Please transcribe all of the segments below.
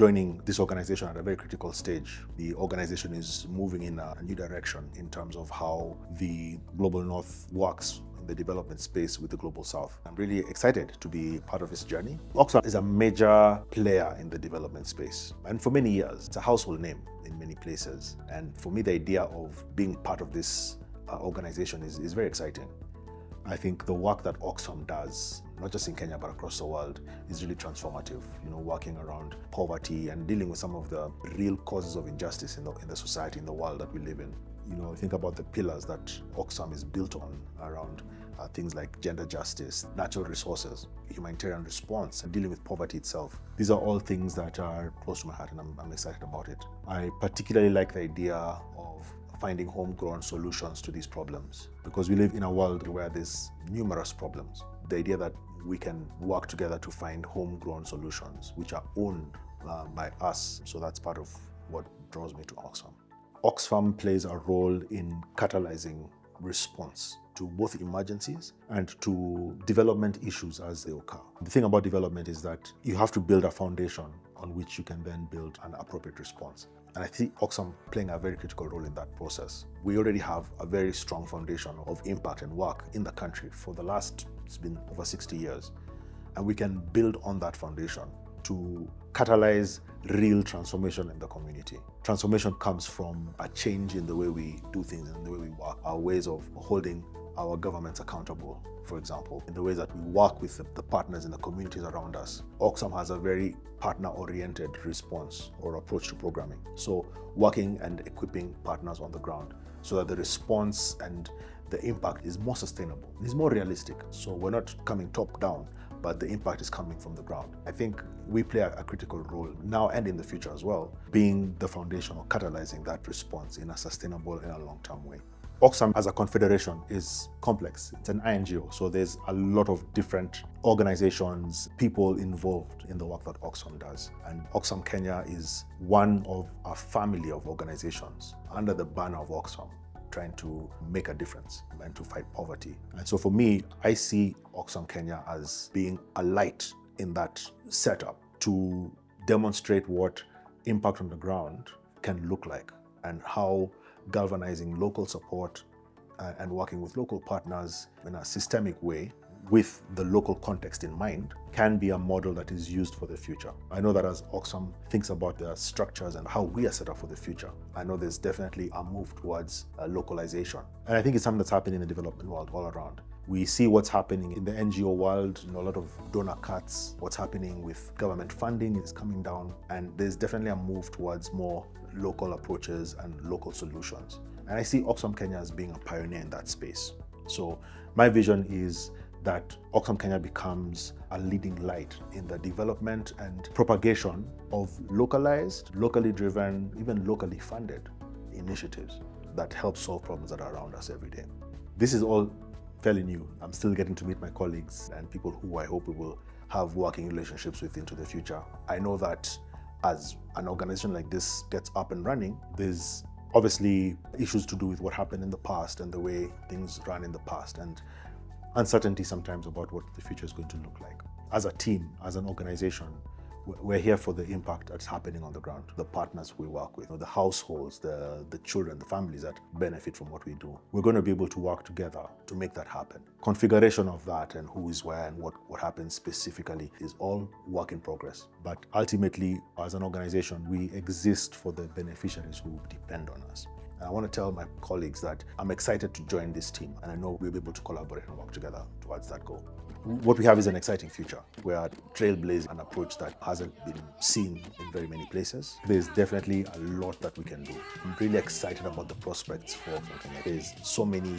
joining this organization at a very critical stage. The organization is moving in a new direction in terms of how the Global North works in the development space with the Global South. I'm really excited to be part of this journey. Oxfam is a major player in the development space, and for many years, it's a household name in many places. And for me, the idea of being part of this organization is very exciting. I think the work that Oxfam does, not just in Kenya but across the world, is really transformative. Working around poverty and dealing with some of the real causes of injustice in the society, in the world that we live in. Think about the pillars that Oxfam is built on around things like gender justice, natural resources, humanitarian response, and dealing with poverty itself. These are all things that are close to my heart, and I'm excited about it. I particularly like the idea of finding homegrown solutions to these problems, because we live in a world where there's numerous problems. The idea that we can work together to find homegrown solutions which are owned by us, so that's part of what draws me to Oxfam. Oxfam plays a role in catalyzing response to both emergencies and to development issues as they occur. The thing about development is that you have to build a foundation on which you can then build an appropriate response. And I see Oxfam playing a very critical role in that process. We already have a very strong foundation of impact and work in the country for the last, it's been over 60 years. And we can build on that foundation to catalyze real transformation in the community. Transformation comes from a change in the way we do things and the way we work, our ways of holding our governments accountable, for example, in the ways that we work with the partners in the communities around us. Oxfam has a very partner-oriented response or approach to programming. So working and equipping partners on the ground so that the response and the impact is more sustainable, is more realistic. So we're not coming top down, but the impact is coming from the ground. I think we play a critical role now and in the future as well, being the foundation or catalyzing that response in a sustainable, in a long-term way. Oxfam as a confederation is complex. It's an INGO, so there's a lot of different organizations, people involved in the work that Oxfam does. And Oxfam Kenya is one of a family of organizations under the banner of Oxfam, trying to make a difference and to fight poverty. And so for me, I see Oxfam Kenya as being a light in that setup to demonstrate what impact on the ground can look like and how galvanizing local support and working with local partners in a systemic way with the local context in mind can be a model that is used for the future. I know that as Oxfam thinks about their structures and how we are set up for the future, I know there's definitely a move towards localization. And I think it's something that's happening in the development world all around. We see what's happening in the NGO world, a lot of donor cuts, what's happening with government funding is coming down, and there's definitely a move towards more local approaches and local solutions. And I see Oxfam Kenya as being a pioneer in that space. So my vision is that Oxfam Kenya becomes a leading light in the development and propagation of localized, locally driven, even locally funded initiatives that help solve problems that are around us every day. This is all fairly new. I'm still getting to meet my colleagues and people who I hope we will have working relationships with into the future. I know that as an organization like this gets up and running, there's obviously issues to do with what happened in the past and the way things ran in the past, and uncertainty sometimes about what the future is going to look like. As a team, as an organization, we're here for the impact that's happening on the ground, the partners we work with, the households, the children, the families that benefit from what we do. We're going to be able to work together to make that happen. Configuration of that and who is where and what happens specifically is all work in progress. But ultimately, as an organization, we exist for the beneficiaries who depend on us. And I want to tell my colleagues that I'm excited to join this team, and I know we'll be able to collaborate and work together towards that goal. What we have is an exciting future. We are trailblazing an approach that hasn't been seen in very many places. There's definitely a lot that we can do. I'm really excited about the prospects for Kenya. There's so many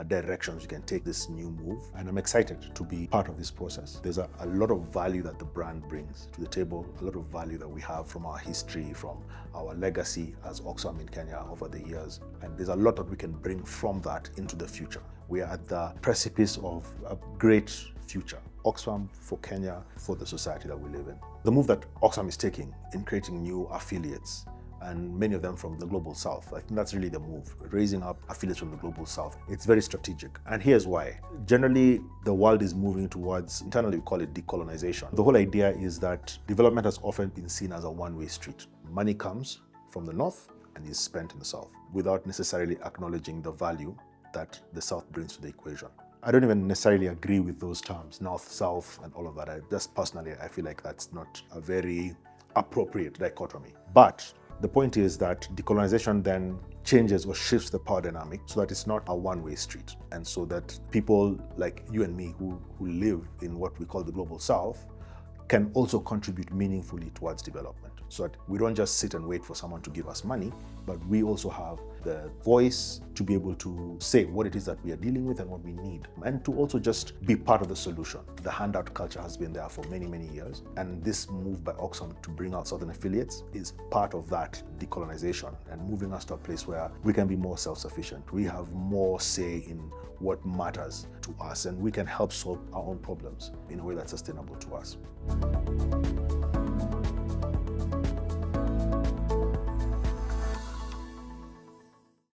directions we can take this new move, and I'm excited to be part of this process. There's a lot of value that the brand brings to the table, a lot of value that we have from our history, from our legacy as Oxfam in Kenya over the years, and there's a lot that we can bring from that into the future. We are at the precipice of a great future. Oxfam for Kenya, for the society that we live in. The move that Oxfam is taking in creating new affiliates and many of them from the global south. I think that's really the move, raising up affiliates from the global south. It's very strategic, and here's why. Generally, the world is moving towards, internally we call it decolonisation. The whole idea is that development has often been seen as a one-way street. Money comes from the north and is spent in the south without necessarily acknowledging the value that the south brings to the equation. I don't even necessarily agree with those terms, north, south, and all of that. I feel like that's not a very appropriate dichotomy. But the point is that decolonization then changes or shifts the power dynamic so that it's not a one-way street. And so that people like you and me who live in what we call the global south can also contribute meaningfully towards development. So that we don't just sit and wait for someone to give us money, but we also have the voice to be able to say what it is that we are dealing with and what we need, and to also just be part of the solution. The handout culture has been there for many, many years, and this move by Oxfam to bring out Southern affiliates is part of that decolonization and moving us to a place where we can be more self-sufficient. We have more say in what matters to us, and we can help solve our own problems in a way that's sustainable to us.